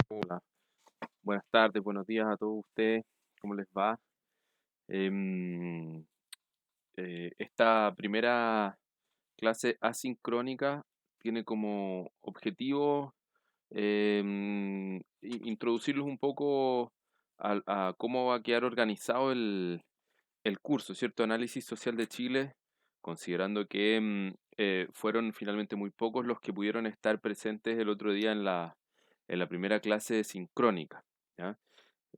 Hola, buenas tardes, buenos días a todos ustedes, ¿cómo les va? Em, Esta primera clase asincrónica tiene como objetivo introducirlos un poco a cómo va a quedar organizado el curso, ¿cierto? Análisis Social de Chile, considerando que fueron finalmente muy pocos los que pudieron estar presentes el otro día en la primera clase sincrónica, ¿ya?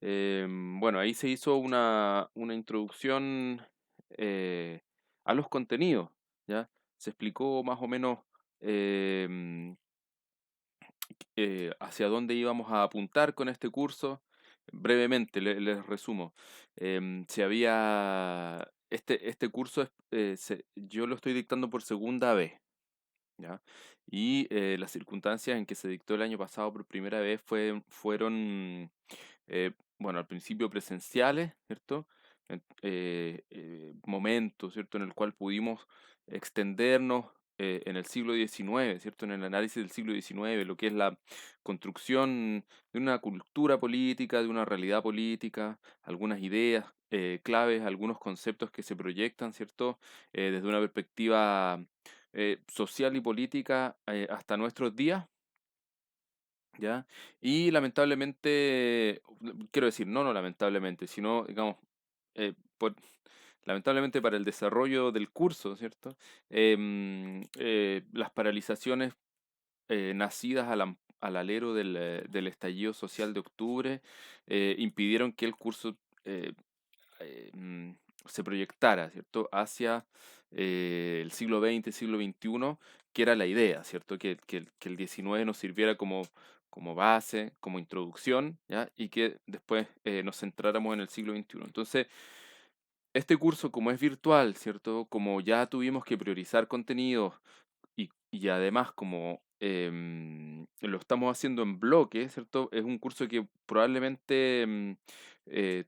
Bueno, ahí se hizo una introducción eh, a los contenidos, ¿ya? Se explicó más o menos em, hacia dónde íbamos a apuntar con este curso. Brevemente, les resumo. Si había... Este curso, yo lo estoy dictando por segunda vez, ¿ya? Y las circunstancias en que se dictó el año pasado por primera vez fueron bueno, al principio presenciales, ¿cierto? Momentos, ¿cierto? En el cual pudimos extendernos en el siglo XIX, ¿cierto? En el análisis del siglo XIX, lo que es la construcción de una cultura política, de una realidad política, algunas ideas claves, algunos conceptos que se proyectan, ¿cierto? Desde una perspectiva social y política hasta nuestros días, ¿ya? Y lamentablemente, quiero decir, no lamentablemente, sino, digamos, lamentablemente para el desarrollo del curso, ¿cierto? Las paralizaciones nacidas al alero del estallido social de octubre impidieron que el curso eh, eh, mm, se proyectara, ¿cierto? Hacia el siglo XX, siglo XXI, que era la idea, ¿cierto? Que el XIX nos sirviera como base, como introducción, ¿ya? Y que después nos centráramos en el siglo XXI. Entonces, este curso, como es virtual, ¿cierto? Como ya tuvimos que priorizar contenidos y además como lo estamos haciendo en bloque, ¿cierto? Es un curso que probablemente eh,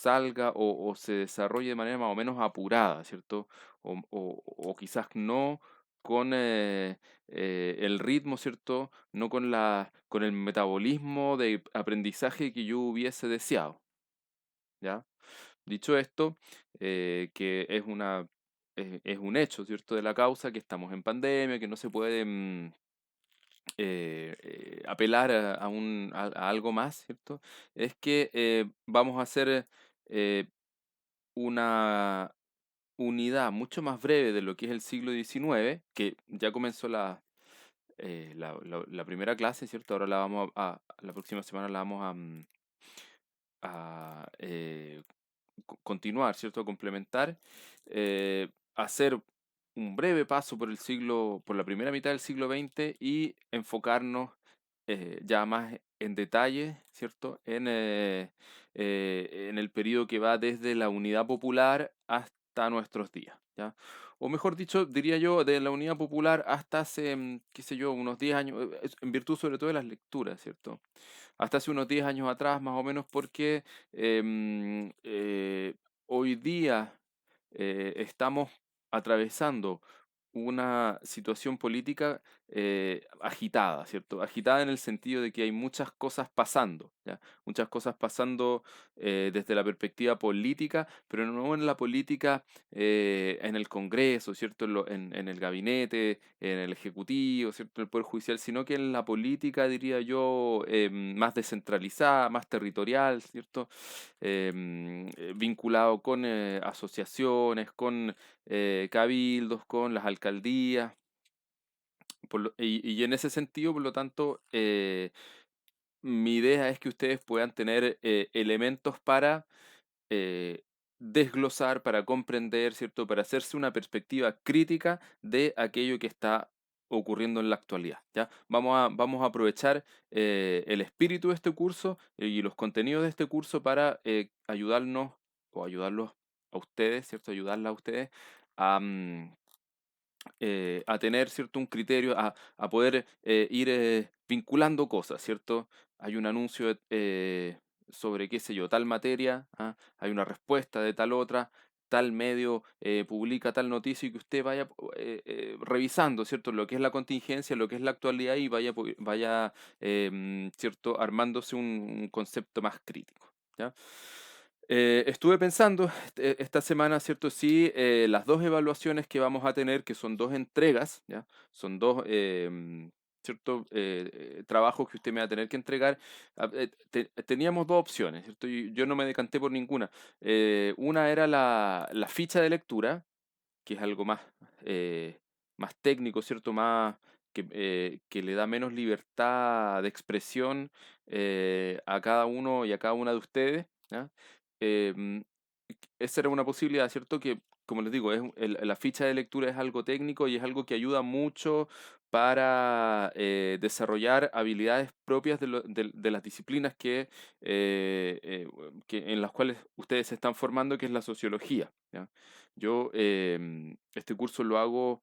salga o se desarrolle de manera más o menos apurada, ¿cierto? O quizás no con el ritmo, ¿cierto? No con el metabolismo de aprendizaje que yo hubiese deseado, ¿ya? Dicho esto, que es un hecho, ¿cierto?, de la causa, que estamos en pandemia, que no se puede apelar a algo más, ¿cierto? Es que vamos a hacer eh, una unidad mucho más breve de lo que es el siglo XIX, que ya comenzó la primera clase, ¿cierto? Ahora la próxima semana la vamos a continuar, ¿cierto? A complementar, hacer un breve paso por la primera mitad del siglo XX y enfocarnos ya más en detalle, ¿cierto? En el periodo que va desde la Unidad Popular hasta nuestros días, ¿ya? O mejor dicho, diría yo, de la Unidad Popular hasta hace, qué sé yo, unos 10 años, en virtud sobre todo de las lecturas, ¿cierto? Hasta hace unos 10 años atrás, más o menos, porque em, eh, hoy día estamos atravesando una situación política agitada, ¿cierto? Agitada en el sentido de que hay muchas cosas pasando, ¿ya? Muchas cosas pasando desde la perspectiva política, pero no en la política en el Congreso, ¿cierto? En el gabinete, en el Ejecutivo, ¿cierto? En el Poder Judicial, sino que en la política, diría yo, más descentralizada, más territorial, ¿cierto? Vinculado con asociaciones, con cabildos, con las alcaldías. Y en ese sentido, por lo tanto, mi idea es que ustedes puedan tener elementos para eh, desglosar, para comprender, ¿cierto? Para hacerse una perspectiva crítica de aquello que está ocurriendo en la actualidad, ¿ya? Vamos a aprovechar el espíritu de este curso y los contenidos de este curso para ayudarnos o ayudarlos a ustedes, ¿cierto? Ayudarla a ustedes a, a tener, ¿cierto? Un criterio, a poder ir vinculando cosas, ¿cierto? Hay un anuncio sobre, qué sé yo, tal materia, ¿ah? Hay una respuesta de tal otra. tal medio publica tal noticia y que usted vaya revisando, ¿cierto? Lo que es la contingencia, lo que es la actualidad y vaya ¿cierto? Armándose un concepto más crítico, ¿ya? Estuve pensando esta semana, ¿cierto? Sí, las dos evaluaciones que vamos a tener, que son dos entregas, ¿ya? Son dos, ¿cierto? Trabajos que usted me va a tener que entregar. Teníamos dos opciones, ¿cierto? Y yo no me decanté por ninguna. Una era la ficha de lectura, que es algo más, más técnico, ¿cierto? Más que le da menos libertad de expresión a cada uno y a cada una de ustedes, ¿ya? Em, Esa era una posibilidad, ¿cierto? Que, como les digo, la ficha de lectura es algo técnico y es algo que ayuda mucho para desarrollar habilidades propias de las disciplinas en las cuales ustedes se están formando, que es la sociología, ¿ya? Yo este curso lo hago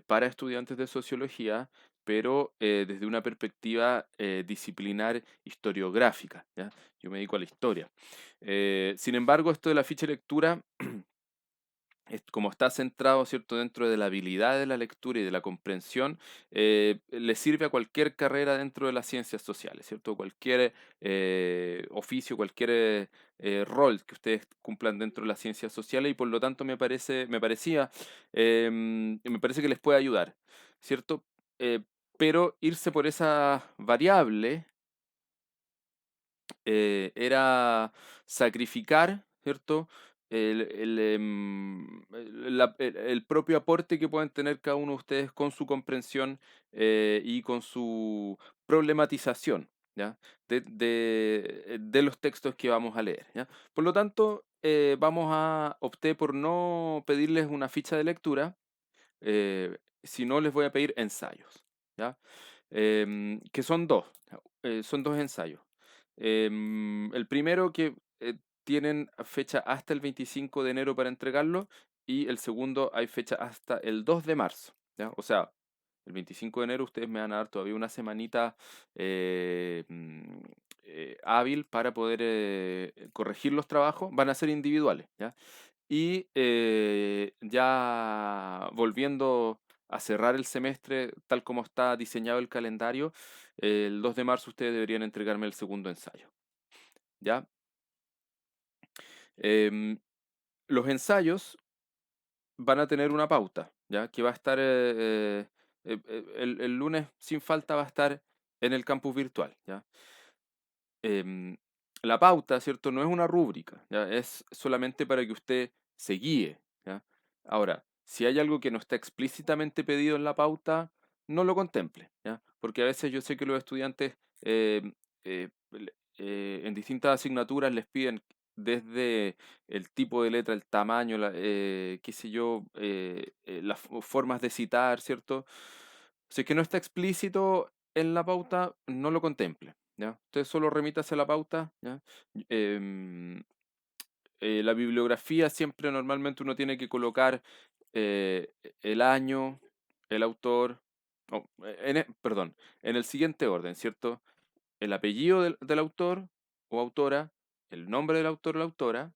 para estudiantes de sociología, pero desde una perspectiva disciplinar historiográfica, ¿ya? Yo me dedico a la historia. Sin embargo, esto de la ficha de lectura como está centrado, ¿cierto?, dentro de la habilidad de la lectura y de la comprensión, le sirve a cualquier carrera dentro de las ciencias sociales, ¿cierto? Cualquier oficio, cualquier rol que ustedes cumplan dentro de las ciencias sociales y por lo tanto me parece que les puede ayudar, ¿cierto? Pero irse por esa variable era sacrificar, ¿cierto? El propio aporte que pueden tener cada uno de ustedes con su comprensión y con su problematización, ¿ya? De los textos que vamos a leer, ¿ya? Por lo tanto, opté por no pedirles una ficha de lectura, si no les voy a pedir ensayos, ¿ya? Que son dos ensayos. El primero que tienen fecha hasta el 25 de enero para entregarlo y el segundo hay fecha hasta el 2 de marzo, ¿ya? O sea, el 25 de enero ustedes me van a dar todavía una semanita eh, mm, hábil para poder corregir los trabajos. Van a ser individuales, ¿ya? Y ya volviendo a cerrar el semestre, tal como está diseñado el calendario, el 2 de marzo ustedes deberían entregarme el segundo ensayo, ¿ya? Em, los ensayos van a tener una pauta, ¿ya? Que va a estar, el lunes sin falta va a estar en el campus virtual, ¿ya? em, la pauta, ¿cierto? No es una rúbrica, ¿ya? Es solamente para que usted se guíe, ¿ya? Ahora, si hay algo que no está explícitamente pedido en la pauta, no lo contemple, ¿ya? Porque a veces yo sé que los estudiantes en distintas asignaturas les piden desde el tipo de letra, el tamaño, qué sé yo, las formas de citar, ¿cierto? Si es que no está explícito en la pauta, no lo contemple, ¿ya? Usted solo remítase a la pauta, ¿ya? Em, la bibliografía siempre normalmente uno tiene que colocar el año, el autor, perdón, en el siguiente orden, ¿cierto? El apellido del autor o autora, el nombre del autor o la autora,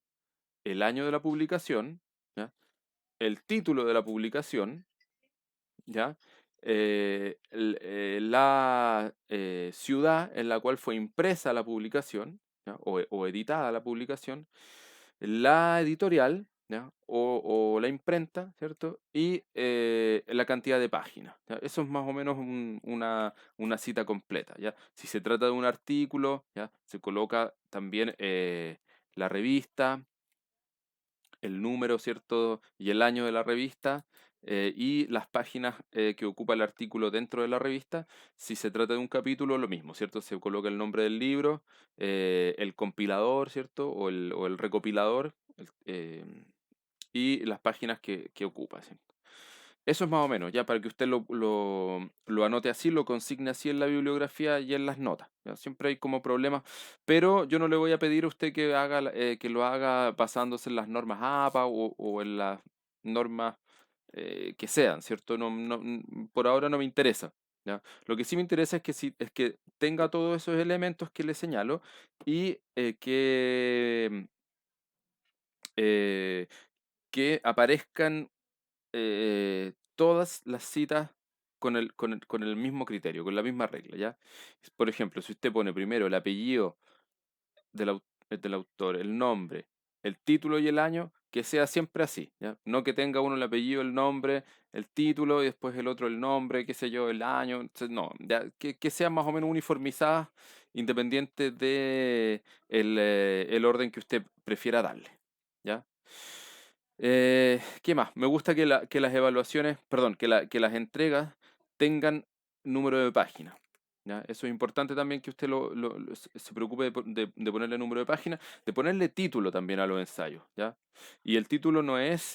el año de la publicación, ¿ya? El título de la publicación, ¿ya? La ciudad en la cual fue impresa la publicación, ¿ya? O editada la publicación, la editorial, ¿ya? O la imprenta, ¿cierto? Y la cantidad de páginas, ¿ya? Eso es más o menos una cita completa, ¿ya? Si se trata de un artículo, ¿ya? Se coloca también la revista, el número, ¿cierto? Y el año de la revista y las páginas que ocupa el artículo dentro de la revista. Si se trata de un capítulo, lo mismo, ¿cierto? Se coloca el nombre del libro, el compilador, ¿cierto? O el recopilador y las páginas que ocupa, ¿sí? Eso es más o menos, ya para que usted lo anote así, lo consigne así en la bibliografía y en las notas. ¿Ya? Siempre hay como problemas, pero yo no le voy a pedir a usted que lo haga basándose en las normas APA o en las normas que sean, ¿cierto? Por ahora no me interesa. ¿Ya? Lo que sí me interesa es que tenga todos esos elementos que le señalo y que que aparezcan todas las citas con el mismo criterio, con la misma regla, ¿ya? Por ejemplo, si usted pone primero el apellido del autor, el nombre, el título y el año, que sea siempre así, ¿ya? No que tenga uno el apellido, el nombre, el título y después el otro el nombre, qué sé yo, el año, no, ya, que sean más o menos uniformizadas, independiente de el orden que usted prefiera darle, ¿ya? ¿Qué más? Me gusta que las evaluaciones, perdón, que las entregas tengan número de página. ¿Ya? Eso es importante también que usted se preocupe de ponerle número de página, de ponerle título también a los ensayos. ¿Ya? Y el título no es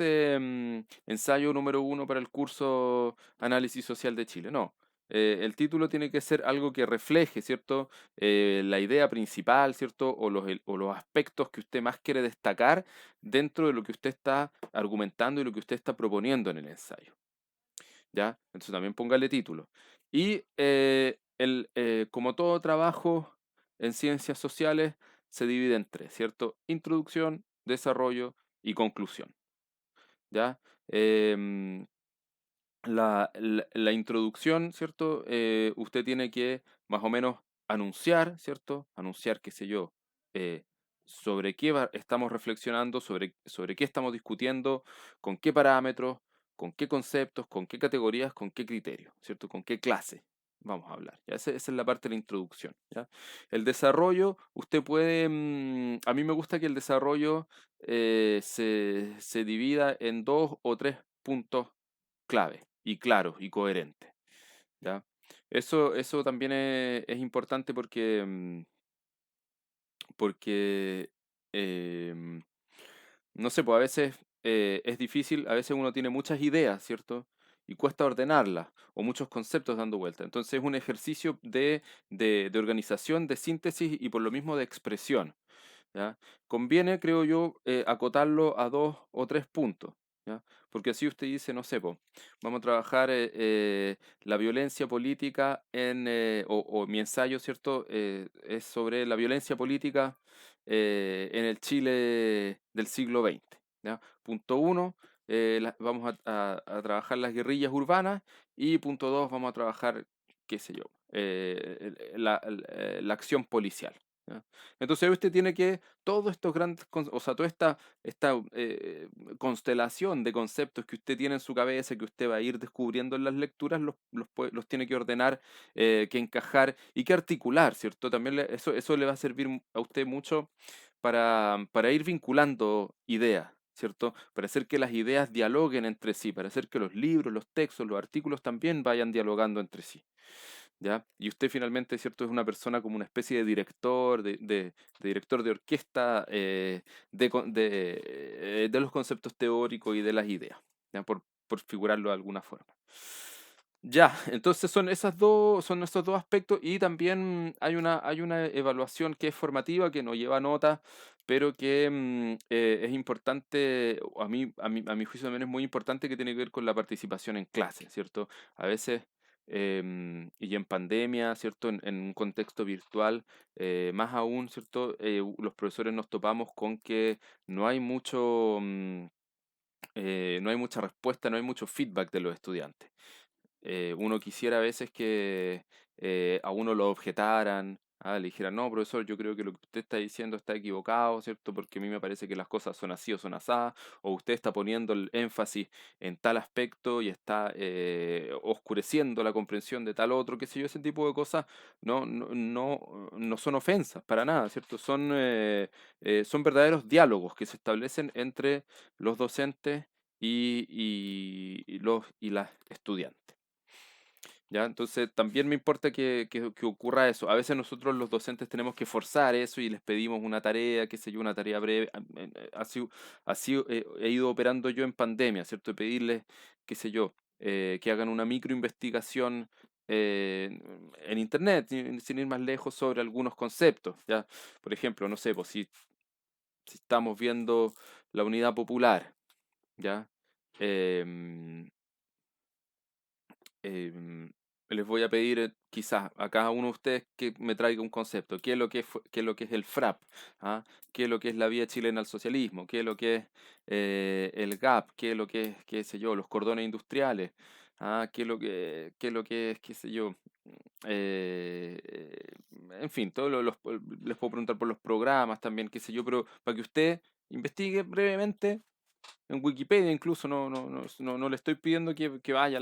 ensayo número uno para el curso Análisis Social de Chile, no. El título tiene que ser algo que refleje, ¿cierto? La idea principal, ¿cierto? O los aspectos que usted más quiere destacar dentro de lo que usted está argumentando y lo que usted está proponiendo en el ensayo. ¿Ya? Entonces también póngale título. Y como todo trabajo en ciencias sociales, se divide en tres, ¿cierto? Introducción, desarrollo y conclusión. ¿Ya? Em, la introducción, ¿cierto? Usted tiene que más o menos anunciar, ¿cierto? Anunciar, qué sé yo, eh, sobre qué estamos reflexionando, sobre qué estamos discutiendo, con qué parámetros, con qué conceptos, con qué categorías, con qué criterios, ¿cierto? Con qué clase vamos a hablar. ¿Ya? Esa es la parte de la introducción, ¿ya? El desarrollo, usted puede, a mí me gusta que el desarrollo se divida en dos o tres puntos clave y claro y coherente, ¿ya? Eso también es importante porque em, no sé, pues a veces es difícil, a veces uno tiene muchas ideas, ¿cierto? Y cuesta ordenarlas, o muchos conceptos dando vuelta. Entonces es un ejercicio de organización, de síntesis y por lo mismo de expresión. ¿Ya? Conviene, creo yo, acotarlo a dos o tres puntos, ¿ya? Porque así usted dice, no sé, po, vamos a trabajar la violencia política o mi ensayo, ¿cierto? Es sobre la violencia política en el Chile del siglo XX, ¿ya? Punto uno, vamos a trabajar las guerrillas urbanas y punto dos, vamos a trabajar, qué sé yo, la acción policial. ¿Ya? Entonces usted tiene que, todos estos grandes, o sea, toda esta constelación de conceptos que usted tiene en su cabeza, que usted va a ir descubriendo en las lecturas, los tiene que ordenar, que encajar y que articular, ¿cierto? También eso le va a servir a usted mucho para ir vinculando ideas, ¿cierto? Para hacer que las ideas dialoguen entre sí, para hacer que los libros, los textos, los artículos también vayan dialogando entre sí. ¿Ya? Y usted finalmente, ¿cierto? Es una persona como una especie de director, de director de orquesta de los conceptos teóricos y de las ideas, ¿ya? Por figurarlo de alguna forma. Ya, entonces son estos dos aspectos y también hay una evaluación que es formativa, que no lleva notas, pero que es importante, o a mi juicio también es muy importante, que tiene que ver con la participación en clase, ¿cierto? A veces y en pandemia, ¿cierto? En un contexto virtual, más aún, ¿cierto? Los profesores nos topamos con que no hay no hay mucha respuesta, no hay mucho feedback de los estudiantes. Uno quisiera a veces que a uno lo objetaran, le dijeran, no, profesor, yo creo que lo que usted está diciendo está equivocado, ¿cierto? Porque a mí me parece que las cosas son así o son asadas, o usted está poniendo el énfasis en tal aspecto y está oscureciendo la comprensión de tal otro, qué sé yo, ese tipo de cosas no son ofensas para nada, ¿cierto? Son verdaderos diálogos que se establecen entre los docentes y las estudiantes. ¿Ya? Entonces también me importa que ocurra eso. A veces nosotros los docentes tenemos que forzar eso y les pedimos una tarea, qué sé yo, una tarea breve. Así he ido operando yo en pandemia, ¿cierto? De pedirles, qué sé yo, que hagan una microinvestigación en internet, sin ir más lejos, sobre algunos conceptos, ¿ya? Por ejemplo, no sé, pues si estamos viendo la unidad popular, ¿ya? Em, em, les voy a pedir quizás a cada uno de ustedes que me traiga un concepto. ¿Qué es lo que qué es lo que es el FRAP? ¿Ah? ¿Qué es lo que es la vía chilena al socialismo? ¿Qué es lo que es el GAP? ¿Qué es lo que es, qué sé yo, los cordones industriales? ¿Ah? Qué es lo que es, qué sé yo? eh, eh, en fin, les puedo preguntar por los programas también, qué sé yo, pero para que usted investigue brevemente en Wikipedia incluso, no le estoy pidiendo que vaya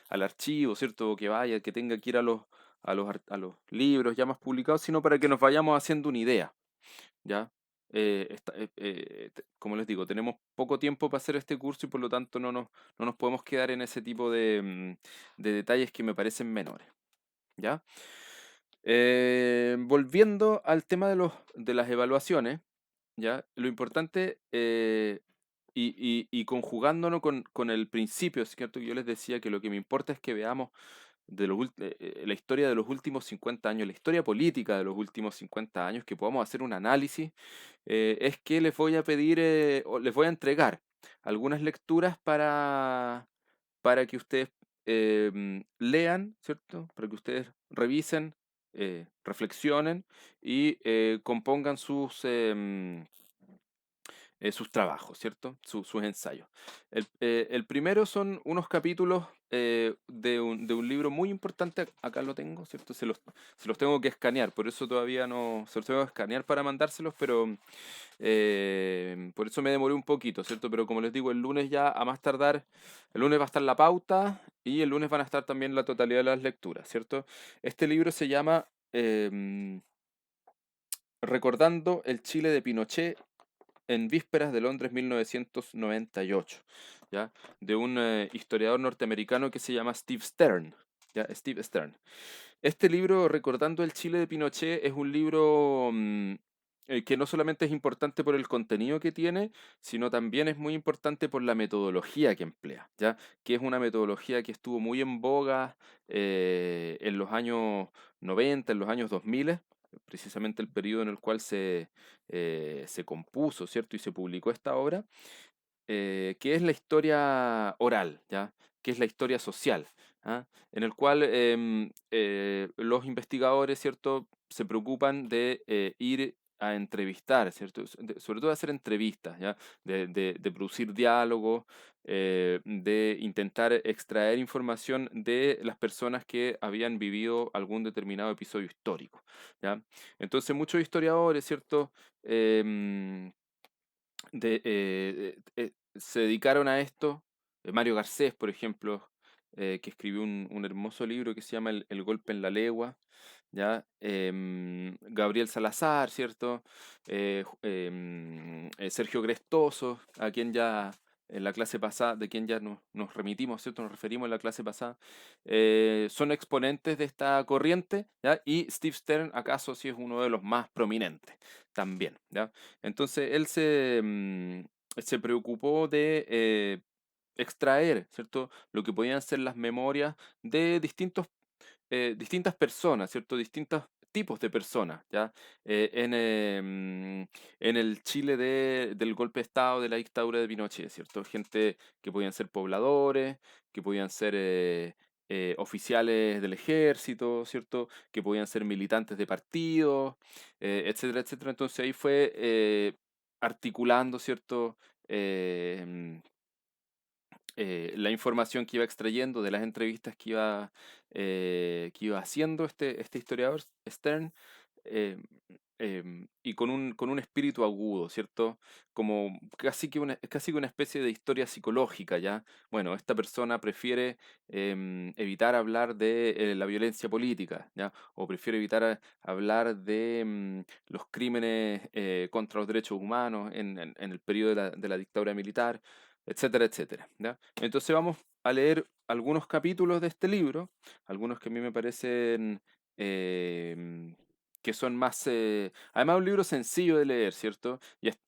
al archivo, ¿cierto? O que vaya, que tenga que ir a los libros ya más publicados, sino para que nos vayamos haciendo una idea, ¿ya? Como les digo, tenemos poco tiempo para hacer este curso y por lo tanto no nos podemos quedar en ese tipo de detalles que me parecen menores, ¿ya? Volviendo al tema de las evaluaciones, ¿ya? Lo importante, y conjugándolo con el principio, es cierto que yo les decía que lo que me importa es que veamos la historia de los últimos 50 años, la historia política de los últimos 50 años, que podamos hacer un análisis, es que les voy a pedir, o les voy a entregar algunas lecturas para que ustedes lean, ¿cierto? Para que ustedes revisen, reflexionen y compongan sus trabajos, ¿cierto? Sus ensayos. El primero son unos capítulos de un libro muy importante, acá lo tengo, ¿cierto? Se los tengo que escanear, por eso todavía no, se los tengo que escanear para mandárselos, pero por eso me demoré un poquito, ¿cierto? Pero como les digo, el lunes ya a más tardar, el lunes va a estar la pauta y el lunes van a estar también la totalidad de las lecturas, ¿cierto? Este libro se llama Recordando el Chile de Pinochet en Vísperas de Londres 1998, ¿ya? De un historiador norteamericano que se llama Steve Stern, ¿ya? Steve Stern. Este libro, Recordando el Chile de Pinochet, es un libro que no solamente es importante por el contenido que tiene, sino también es muy importante por la metodología que emplea, ¿ya? Que es una metodología que estuvo muy en boga en los años 90, en los años 2000, precisamente el periodo en el cual se compuso, ¿cierto? Y se publicó esta obra, que es la historia oral, ¿ya? Que es la historia social, ¿ah? En el cual los investigadores, ¿cierto? Se preocupan de ir a entrevistar, ¿cierto? Sobre todo de hacer entrevistas, ¿ya? De producir diálogos, de intentar extraer información de las personas que habían vivido algún determinado episodio histórico, ¿ya? Entonces muchos historiadores, ¿cierto? Em, se dedicaron a esto. Mario Garcés, por ejemplo, que escribió un hermoso libro que se llama El golpe en la legua, ¿ya? Gabriel Salazar, ¿cierto? Sergio Grestoso, a quien ya en la clase pasada, de quien ya nos remitimos, ¿cierto? Nos referimos en la clase pasada, son exponentes de esta corriente, ¿ya? Y Steve Stern, acaso, sí es uno de los más prominentes también, ¿ya? Entonces él se preocupó de extraer, ¿cierto? Lo que podían ser las memorias de distintas personas, ¿cierto? Distintos tipos de personas, ¿ya? En el Chile del golpe de Estado, de la dictadura de Pinochet, ¿cierto? Gente que podían ser pobladores, que podían ser oficiales del ejército, ¿cierto? Que podían ser militantes de partidos, etcétera, etcétera. Entonces ahí fue articulando, ¿cierto? Eh, la información que iba extrayendo de las entrevistas que iba haciendo este historiador Stern, eh, y con un espíritu agudo, ¿cierto? Como casi que una especie de historia psicológica, ¿ya? Bueno, esta persona prefiere evitar hablar de la violencia política, ¿ya? O prefiere evitar hablar de los crímenes contra los derechos humanos en el periodo de la dictadura militar, etcétera, etcétera, ¿ya? Entonces vamos a leer algunos capítulos de este libro, algunos que a mí me parecen que son más... además un libro sencillo de leer, ¿cierto?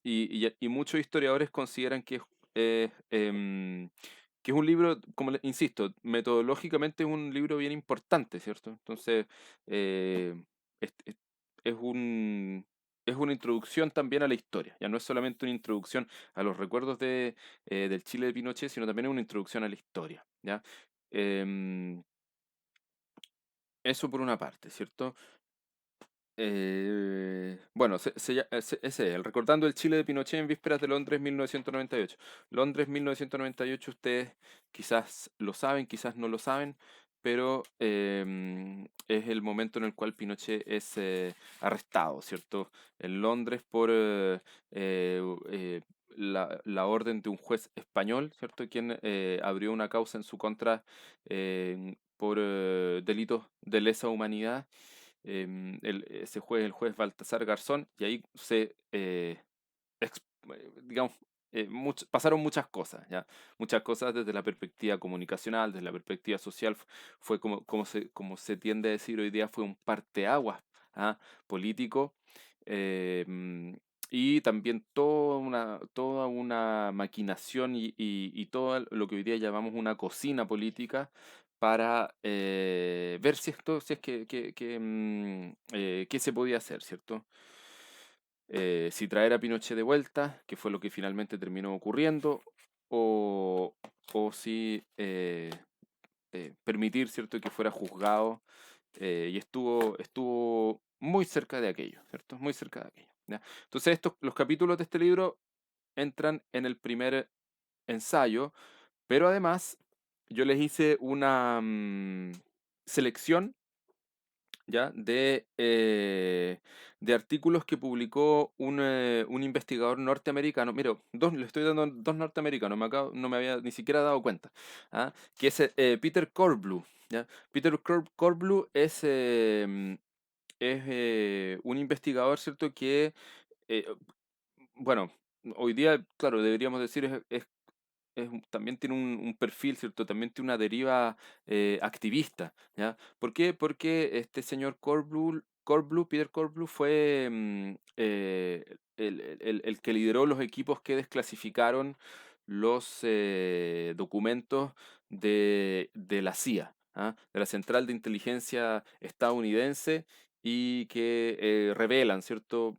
Y muchos historiadores consideran que es un libro, como insisto, metodológicamente es un libro bien importante, ¿cierto? Entonces, eh, es, es- es un... Es una introducción también a la historia, ya no es solamente una introducción a los recuerdos del Chile de Pinochet, sino también es una introducción a la historia, ¿ya? Em, Eso por una parte, ¿cierto? Bueno, ese es el Recordando el Chile de Pinochet en vísperas de Londres 1998. Londres 1998, ustedes quizás lo saben, quizás no lo saben, pero es el momento en el cual Pinochet es arrestado, ¿cierto? En Londres por la orden de un juez español, ¿cierto? Quien abrió una causa en su contra por delitos de lesa humanidad. Ese juez, el juez Baltasar Garzón, y ahí digamos, pasaron muchas cosas, ¿ya? Muchas cosas desde la perspectiva comunicacional, desde la perspectiva social, fue como se tiende a decir hoy día, fue un parteaguas, ¿ah? Político, eh, mm, y también toda una maquinación y todo lo que hoy día llamamos una cocina política para ver si es qué se podía hacer, ¿cierto? Si traer a Pinochet de vuelta, que fue lo que finalmente terminó ocurriendo, o, o si permitir, ¿cierto?, que fuera juzgado, y estuvo muy cerca de aquello, ¿cierto? Muy cerca de aquello. ¿Ya? Entonces, los capítulos de este libro entran en el primer ensayo, pero además yo les hice una selección, ¿ya? De artículos que publicó un investigador norteamericano. Mira, le estoy dando dos norteamericanos, no me había ni siquiera dado cuenta. ¿Ah? Que es Peter Korblue. ¿Ya? Peter Korblue es un investigador, ¿cierto? Eh, bueno, hoy día, claro, deberíamos decir, también tiene un perfil, ¿cierto? También tiene una deriva activista, ¿ya? ¿Por qué? Porque este señor Peter Korblue, fue el que lideró los equipos que desclasificaron los documentos de la CIA, ¿ah? De la Central de Inteligencia estadounidense, y que revelan, ¿cierto?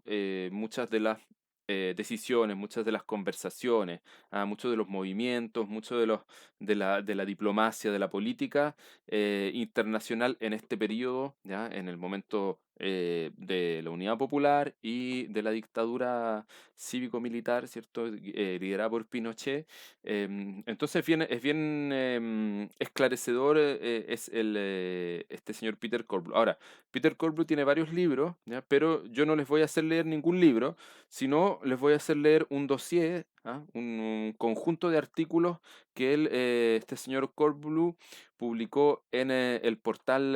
Muchas de las decisiones, muchas de las conversaciones, muchos de los movimientos, mucho de la diplomacia, de la política internacional en este periodo, ¿ya? En el momento de la Unidad Popular y de la dictadura cívico-militar, ¿cierto? Liderada por Pinochet. Entonces es bien esclarecedor este señor Peter Korblue. Ahora, Peter Korblue tiene varios libros, ¿ya? Pero yo no les voy a hacer leer ningún libro, sino les voy a hacer leer un dossier, un conjunto de artículos que este señor Korblue publicó en el portal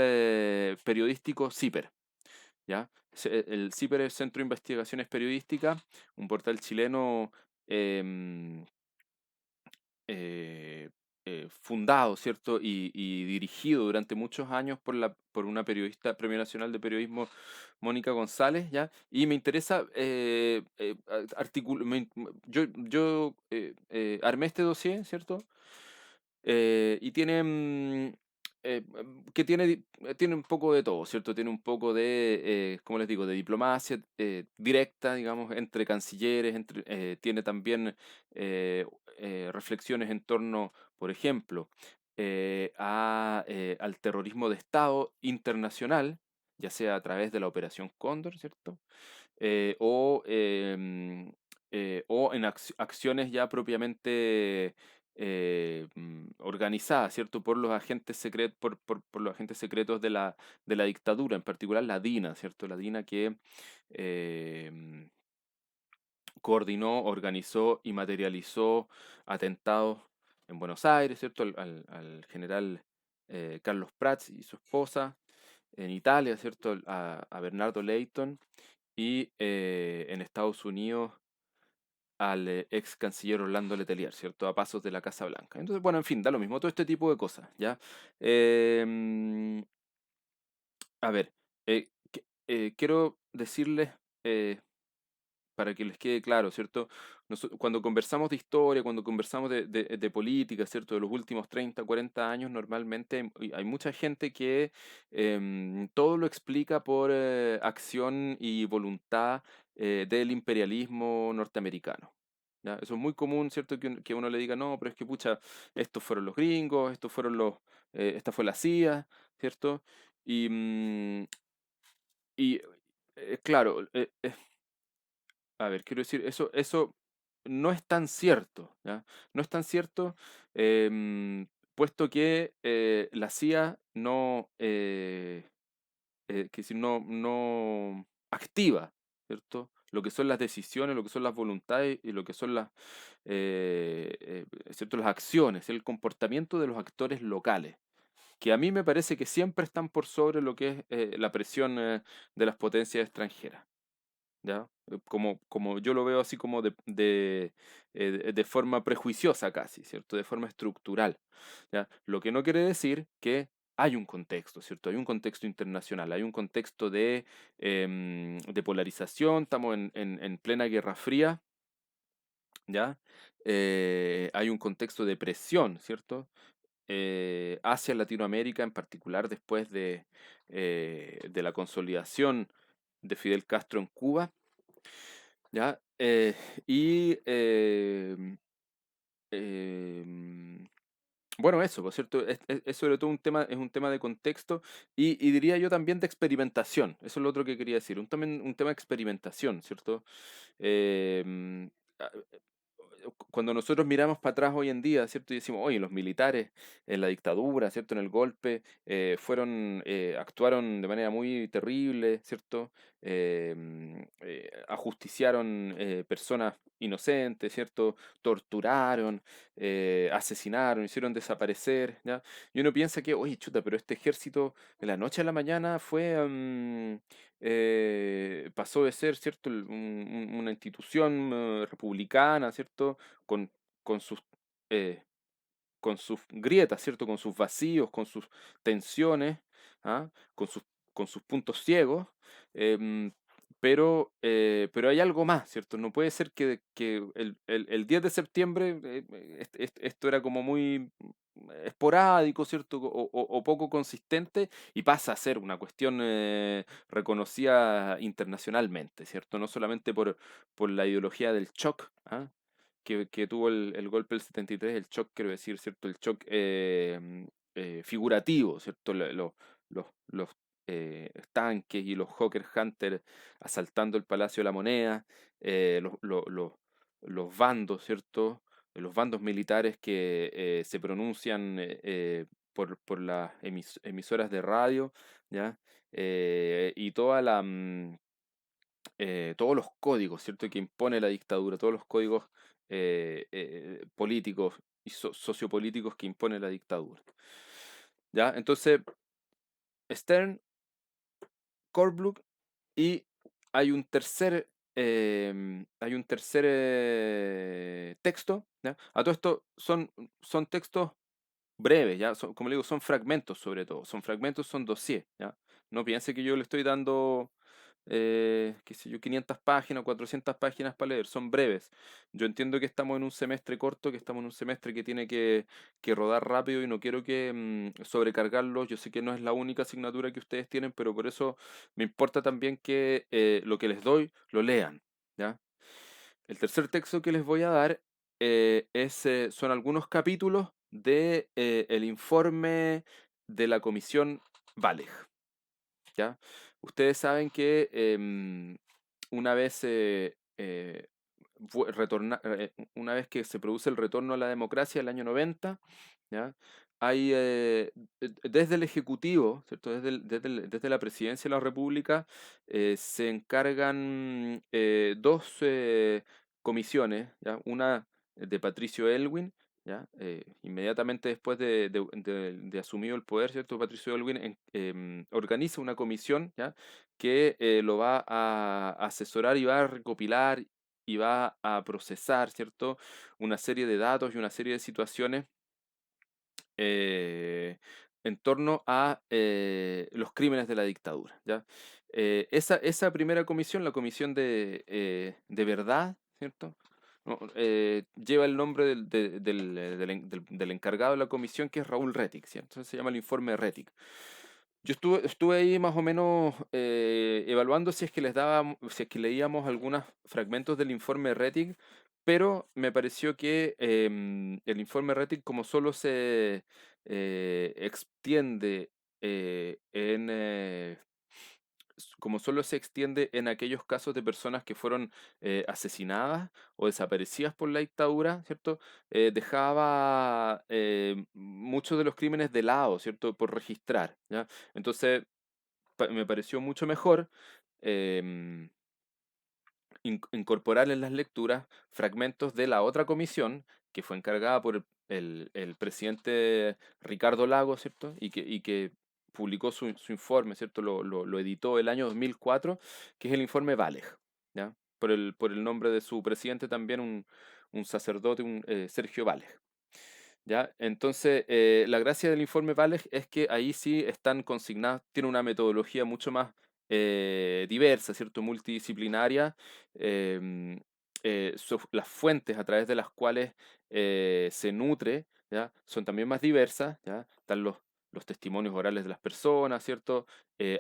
periodístico CIPER, ¿ya? El CIPER es Centro de Investigaciones Periodísticas, un portal chileno em, eh, fundado, ¿cierto? Y dirigido durante muchos años por una periodista, Premio Nacional de Periodismo, Mónica González, ¿ya? Y me interesa, armé este dossier, ¿cierto? Y tiene, que tiene un poco de todo, ¿cierto? Tiene un poco de, ¿cómo les digo?, de diplomacia directa, digamos, entre cancilleres, tiene también eh, reflexiones en torno, por ejemplo, al terrorismo de Estado internacional, ya sea a través de la Operación Cóndor, ¿cierto? O en acciones ya propiamente organizadas, ¿cierto? Por los agentes por los agentes secretos de la dictadura, en particular la DINA, ¿cierto? La DINA que eh, coordinó, organizó y materializó atentados en Buenos Aires, ¿cierto? Al general Carlos Prats y su esposa, en Italia, ¿cierto? A Bernardo Leighton, y en Estados Unidos al ex canciller Orlando Letelier, ¿cierto? A pasos de la Casa Blanca. Entonces, bueno, en fin, da lo mismo, todo este tipo de cosas, ¿ya? Em, a ver, quiero decirles, eh, para que les quede claro, ¿cierto? Cuando conversamos de historia, cuando conversamos de política, ¿cierto? De los últimos 30, 40 años, normalmente hay mucha gente que todo lo explica por acción y voluntad del imperialismo norteamericano. ¿Ya? Eso es muy común, ¿cierto? Que uno le diga, no, pero es que, pucha, estos fueron los gringos, estos fueron esta fue la CIA, ¿cierto? Y, y claro, a ver, quiero decir, eso no es tan cierto, ¿ya? No es tan cierto, puesto que la CIA no, que si no activa, ¿cierto? Lo que son las decisiones, lo que son las voluntades y lo que son ¿cierto? Las acciones, el comportamiento de los actores locales, que a mí me parece que siempre están por sobre lo que es la presión de las potencias extranjeras. ¿Ya? Como yo lo veo así como de forma prejuiciosa casi, ¿cierto? De forma estructural, ¿ya? Lo que no quiere decir que hay un contexto, ¿cierto? Hay un contexto internacional, hay un contexto de polarización, estamos en plena Guerra Fría, ¿ya? Hay un contexto de presión, ¿cierto? Hacia Latinoamérica, en particular después de la consolidación de Fidel Castro en Cuba, ¿ya? Y em, bueno, eso, por cierto, es sobre todo es un tema de contexto y diría yo también de experimentación. Eso es lo otro que quería decir, también un tema de experimentación, ¿cierto? Em, a- Cuando nosotros miramos para atrás hoy en día, ¿cierto? Y decimos, oye, los militares en la dictadura, ¿cierto? En el golpe, actuaron de manera muy terrible, ¿cierto? Ajusticiaron personas inocentes, ¿cierto? Torturaron, asesinaron, hicieron desaparecer, ¿ya? Y uno piensa que, oye, chuta, pero este ejército de la noche a la mañana pasó de ser, ¿cierto? Una institución republicana, ¿cierto? Con, con sus, eh, con sus grietas, ¿cierto? Con sus vacíos, con sus tensiones, ¿ah? Con sus puntos ciegos, em, pero hay algo más, ¿cierto? No puede ser que el 10 de septiembre esto era como muy esporádico, ¿cierto? O poco consistente y pasa a ser una cuestión reconocida internacionalmente, ¿cierto? No solamente por la ideología del shock, ¿ah? Que tuvo el golpe del 73, el shock, quiero decir, ¿cierto? El shock figurativo, ¿cierto? Los tanques y los Hawker Hunter asaltando el Palacio de la Moneda, los bandos, ¿cierto? Los bandos militares que se pronuncian por las emisoras de radio, ¿ya? Y todos los códigos, ¿cierto? Que impone la dictadura, todos los códigos políticos y sociopolíticos que impone la dictadura. ¿Ya? Entonces, Stern, Korbluk y hay un tercer texto, ¿ya? A todo esto son textos breves, ¿ya? Como le digo, son fragmentos sobre todo, son fragmentos, son dossiers, ¿ya? No piense que yo le estoy dando, qué sé yo, 500 páginas, 400 páginas para leer, son breves. Yo entiendo que estamos en un semestre corto, que estamos en un semestre que tiene que rodar rápido y no quiero que sobrecargarlos. Yo sé que no es la única asignatura que ustedes tienen, pero por eso me importa también que lo que les doy lo lean, ¿ya? El tercer texto que les voy a dar son algunos capítulos de el informe de la Comisión Valeg, ¿ya? Ustedes saben que una vez una vez que se produce el retorno a la democracia, el año 90, ¿ya? Hay, desde el Ejecutivo, ¿cierto? Desde la Presidencia de la República, se encargan dos comisiones, ¿ya? Una de Patricio Elwin, ¿ya? Inmediatamente después de asumido el poder, ¿cierto? Patricio Elwin organiza una comisión, ¿ya? Que lo va a asesorar y va a recopilar y va a procesar, ¿cierto? Una serie de datos y una serie de situaciones eh, en torno a los crímenes de la dictadura, ¿ya? Esa primera comisión, la comisión de verdad, ¿cierto? No, lleva el nombre del encargado de la comisión, que es Raúl Rettig, ¿cierto? Entonces se llama el informe Rettig. Yo estuve ahí más o menos evaluando si es que si es que leíamos algunos fragmentos del informe Rettig, pero me pareció que el informe Rettig, como solo se extiende como solo se extiende en aquellos casos de personas que fueron asesinadas o desaparecidas por la dictadura, ¿cierto? Dejaba muchos de los crímenes de lado, ¿cierto? Por registrar, ¿ya? Entonces, me pareció mucho mejor em, incorporar en las lecturas fragmentos de la otra comisión que fue encargada por el presidente Ricardo Lagos, ¿cierto? Y que publicó su informe, ¿cierto? Lo editó el año 2004, que es el informe Valeg, ¿ya? Por el nombre de su presidente también, un sacerdote, Sergio Valeg. ¿Ya? Entonces, la gracia del informe Valeg es que ahí sí están consignadas, tiene una metodología mucho más diversa, ¿cierto? Multidisciplinaria. em, las fuentes a través de las cuales se nutre, ¿ya? Son también más diversas, ¿ya? Están los testimonios orales de las personas, ¿cierto?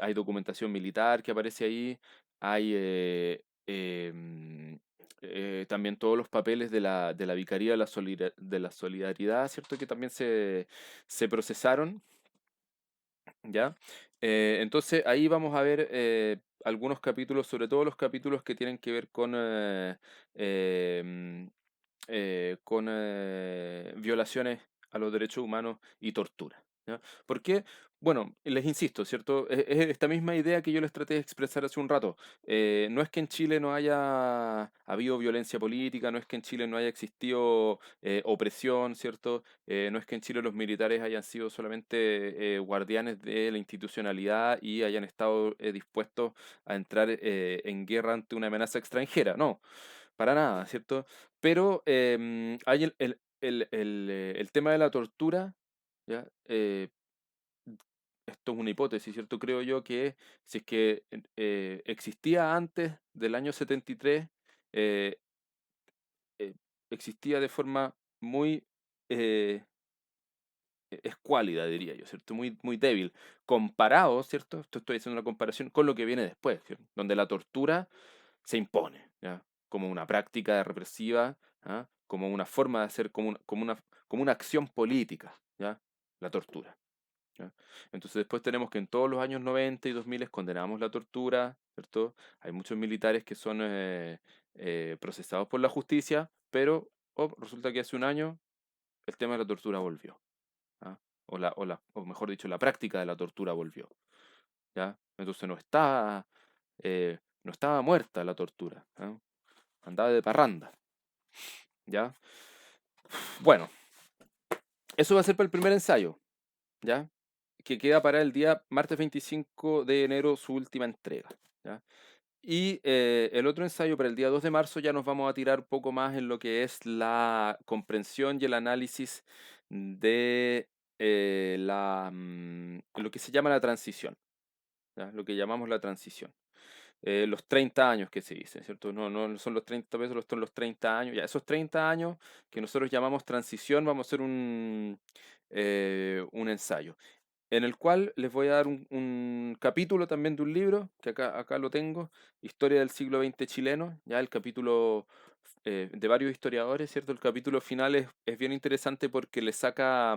Hay documentación militar que aparece ahí, hay también todos los papeles de la Vicaría de la Solidaridad, ¿cierto? Que también se procesaron, ¿ya? Entonces ahí vamos a ver algunos capítulos, sobre todo los capítulos que tienen que ver em, con violaciones a los derechos humanos y tortura. ¿Ya? ¿Por qué? Bueno, les insisto, ¿cierto? Es esta misma idea que yo les traté de expresar hace un rato. No es que en Chile no haya habido violencia política, no es que en Chile no haya existido opresión, ¿cierto? No es que en Chile los militares hayan sido solamente guardianes de la institucionalidad y hayan estado dispuestos a entrar en guerra ante una amenaza extranjera. No, para nada, ¿cierto? Pero hay el tema de la tortura, ¿ya? Esto es una hipótesis, ¿cierto? Creo yo que si es que existía antes del año 73, eh, eh, existía de forma muy escuálida, diría yo, ¿cierto? Muy, muy débil, comparado, ¿cierto? Esto estoy haciendo una comparación con lo que viene después, ¿cierto? Donde la tortura se impone, ¿ya? Como una práctica represiva, ¿ah? Como una forma de hacer, como una acción política, ¿ya? La tortura. ¿Ya? Entonces después tenemos que en todos los años 90 y 2000 condenamos la tortura, ¿cierto? Hay muchos militares que son procesados por la justicia, pero resulta que hace un año el tema de la tortura volvió. ¿Ah? O mejor dicho, la práctica de la tortura volvió. ¿Ya? Entonces no estaba muerta la tortura. ¿Ah? Andaba de parranda. ¿Ya? Bueno, eso va a ser para el primer ensayo. ¿Ya? Que queda para el día martes 25 de enero su última entrega. ¿Ya? Y el otro ensayo para el día 2 de marzo ya nos vamos a tirar un poco más en lo que es la comprensión y el análisis de lo que se llama la transición, ¿ya? Lo que llamamos la transición. Los 30 años que se dice, ¿cierto? No, no son los 30 pesos, son los 30 años. Ya, esos 30 años que nosotros llamamos transición, vamos a hacer un ensayo en el cual les voy a dar un capítulo también de un libro, que acá lo tengo, Historia del siglo XX chileno, ya el capítulo de varios historiadores, ¿cierto? El capítulo final es bien interesante porque le saca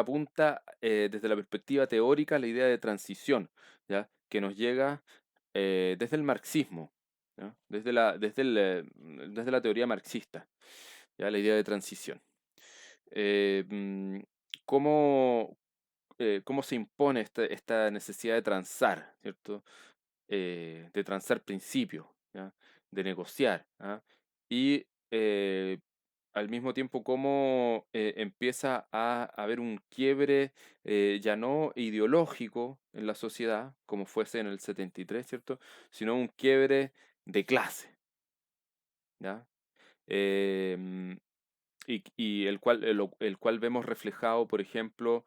punta desde la perspectiva teórica la idea de transición, ¿ya? Que nos llega desde el marxismo, ¿ya? Desde la teoría marxista, ¿ya? La idea de transición. Eh, mm, ¿cómo, cómo se impone esta necesidad de transar, ¿cierto? De transar principios, ¿ya? De negociar, ¿ah? Y al mismo tiempo cómo empieza a haber un quiebre ya no ideológico en la sociedad, como fuese en el 73, ¿cierto? Sino un quiebre de clase, ¿ya? Em, y el cual vemos reflejado, por ejemplo,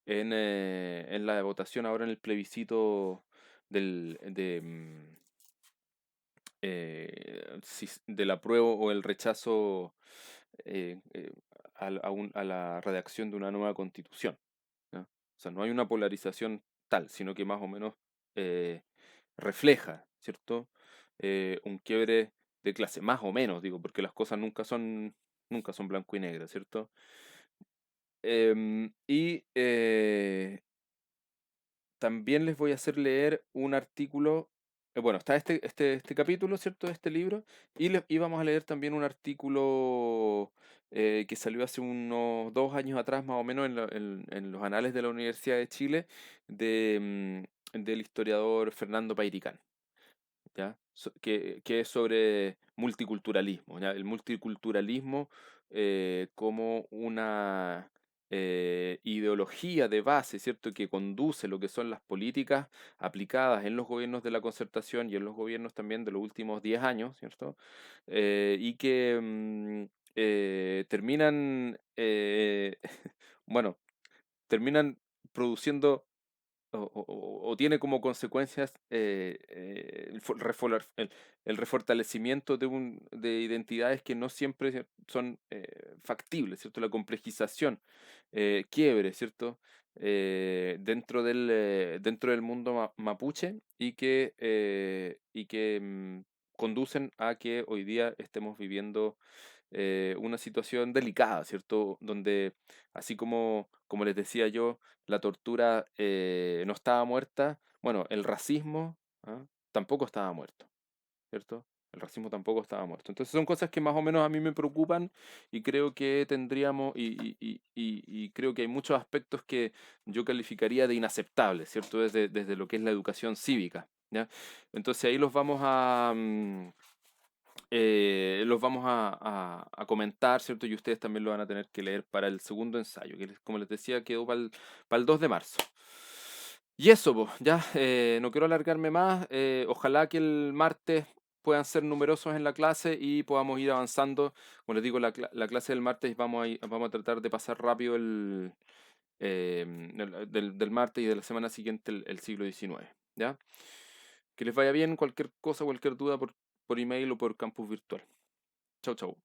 en la votación ahora en el plebiscito del apruebo o el rechazo eh, eh, a la redacción de una nueva constitución. ¿Ya? O sea, no hay una polarización tal, sino que más o menos eh, refleja, ¿cierto? Un quiebre de clase, más o menos, digo, porque las cosas nunca son blanco y negro, ¿cierto? Y también les voy a hacer leer un artículo. Bueno, está este capítulo, ¿cierto? De este libro. Y vamos a leer también un artículo que salió hace unos 2 años atrás, más o menos, en los anales de la Universidad de Chile, del historiador Fernando Pairicán. ¿Ya? Que es sobre multiculturalismo, ¿ya? El multiculturalismo como una ideología de base, ¿cierto? Que conduce lo que son las políticas aplicadas en los gobiernos de la concertación y en los gobiernos también de los últimos 10 años, ¿cierto? Y que terminan, bueno, terminan produciendo o tiene como consecuencias el refortalecimiento de identidades que no siempre son factibles, ¿cierto? La complejización, quiebre, ¿cierto? Dentro del mundo mapuche y que conducen a que hoy día estemos viviendo una situación delicada, ¿cierto? Donde, así como les decía yo, la tortura no estaba muerta, bueno, el racismo ¿ah? Tampoco estaba muerto, ¿cierto? El racismo tampoco estaba muerto. Entonces son cosas que más o menos a mí me preocupan y creo que tendríamos, y creo que hay muchos aspectos que yo calificaría de inaceptables, ¿cierto? Desde lo que es la educación cívica, ¿ya? Entonces ahí los vamos a comentar, ¿cierto? Y ustedes también lo van a tener que leer para el segundo ensayo, que como les decía, quedó para el 2 de marzo. Y eso, pues, ya, no quiero alargarme más. Ojalá que el martes puedan ser numerosos en la clase y podamos ir avanzando. Como les digo, la clase del martes vamos a tratar de pasar rápido del martes y de la semana siguiente el siglo XIX, ¿ya? Que les vaya bien, cualquier cosa, cualquier duda por email o por campus virtual. Chau, chau.